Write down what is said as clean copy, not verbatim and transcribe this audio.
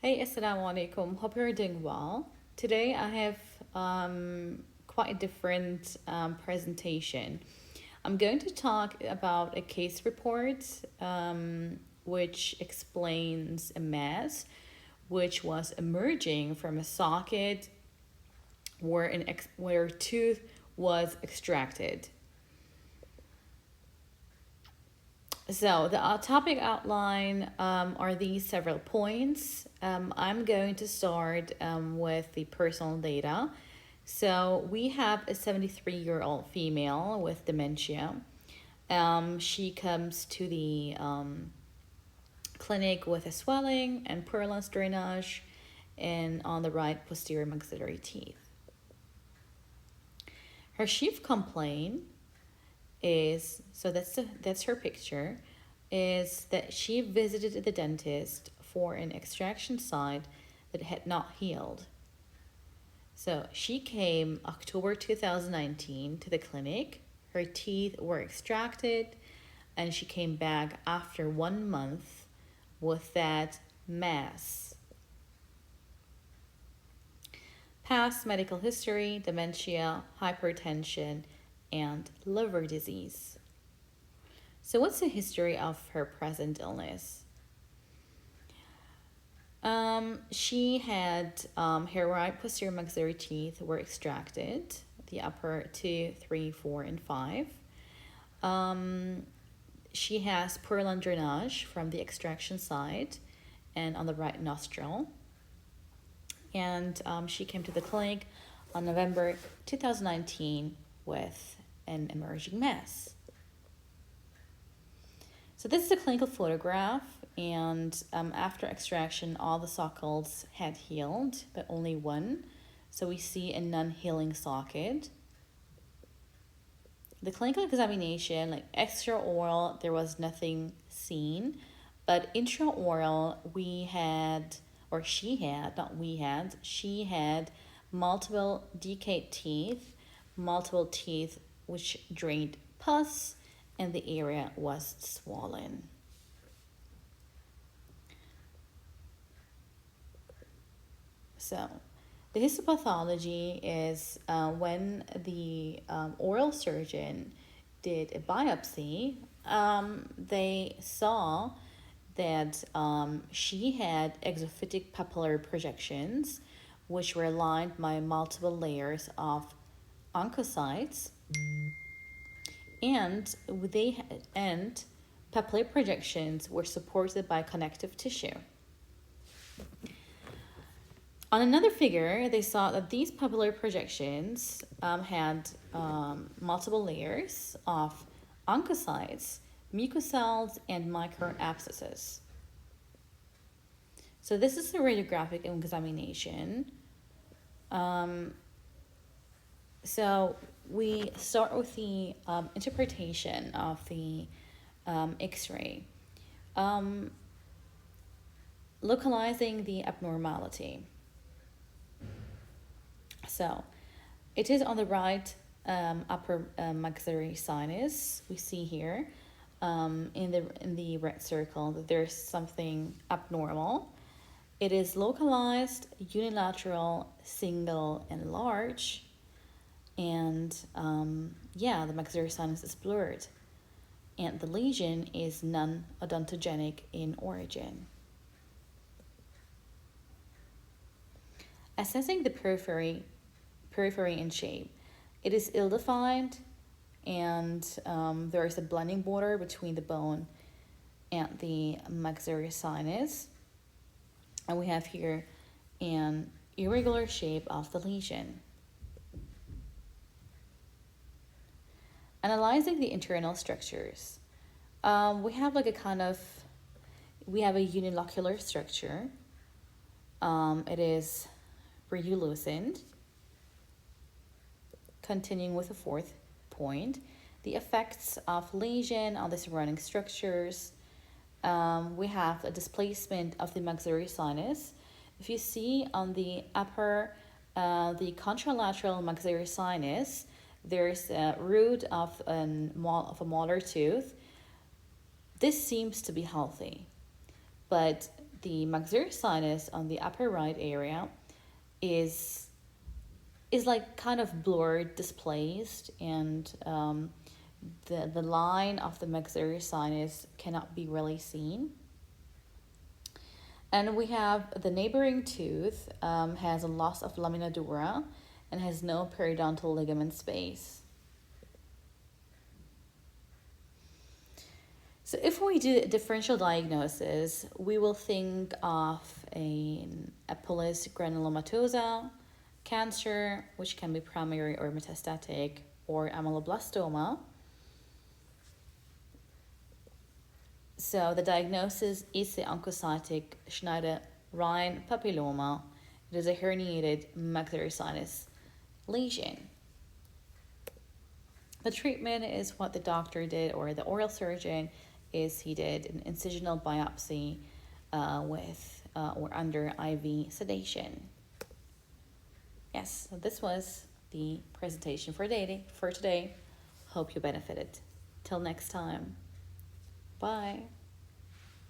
Hey, Assalamu alaikum. Hope you're doing well. Today I have quite a different presentation. I'm going to talk about a case report which explains a mass which was emerging from a socket where a tooth was extracted. So the topic outline are these several points. I'm going to start with the personal data. So we have a 73-year-old female with dementia. She comes to the clinic with a swelling and pearlescent drainage and on the right posterior maxillary teeth. Her chief complaint is, so that's her picture, is that she visited the dentist for an extraction site that had not healed. So she came October 2019 to the clinic. Her teeth were extracted, and she came back after 1 month with that mass. Past medical history, dementia, hypertension, and liver disease. So, what's the history of her present illness? She had her right posterior maxillary teeth were extracted, the upper 2, 3, 4, and 5. She has pearlescent drainage from the extraction site and on the right nostril. And she came to the clinic on November 2019 with an emerging mass. So this is a clinical photograph, and after extraction, all the sockets had healed, but only one. So we see a non-healing socket. The clinical examination, like extraoral, there was nothing seen, but intraoral, she had multiple decayed teeth, multiple teeth which drained pus, and the area was swollen. So, the histopathology is when the oral surgeon did a biopsy, they saw that she had exophytic papillary projections, which were lined by multiple layers of oncocytes, and papillary projections were supported by connective tissue. On another figure, they saw that these papillary projections had multiple layers of oncocytes, mucocells, and microabscesses. So this is a radiographic examination. So we start with the interpretation of the X-ray. Localizing the abnormality. So it is on the right upper maxillary sinus. We see here in the red circle that there's something abnormal. It is localized, unilateral, single, and large. And the maxillary sinus is blurred. And the lesion is non-odontogenic in origin. Assessing the periphery in shape. It is ill-defined, and there is a blending border between the bone and the maxillary sinus. And we have here an irregular shape of the lesion. Analyzing the internal structures. We have a unilocular structure. It is radiolucent. Continuing with the fourth point, the effects of lesion on the surrounding structures. We have a displacement of the maxillary sinus. If you see on the upper, the contralateral maxillary sinus, there's a root of a molar tooth. This seems to be healthy, but the maxillary sinus on the upper right area is like kind of blurred, displaced, and the line of the maxillary sinus cannot be really seen. And we have the neighboring tooth has a loss of lamina dura and has no periodontal ligament space. So if we do a differential diagnosis, we will think of an Epilis granulomatosa, cancer, which can be primary or metastatic, or ameloblastoma. So the diagnosis is the oncocytic Schneider-Rhine papilloma. It is a herniated maxillary sinus lesion. The treatment is what the doctor did, or the oral surgeon is he did an incisional biopsy with or under IV sedation. Yes, so this was the presentation for today. Hope you benefited. Till next time. Bye.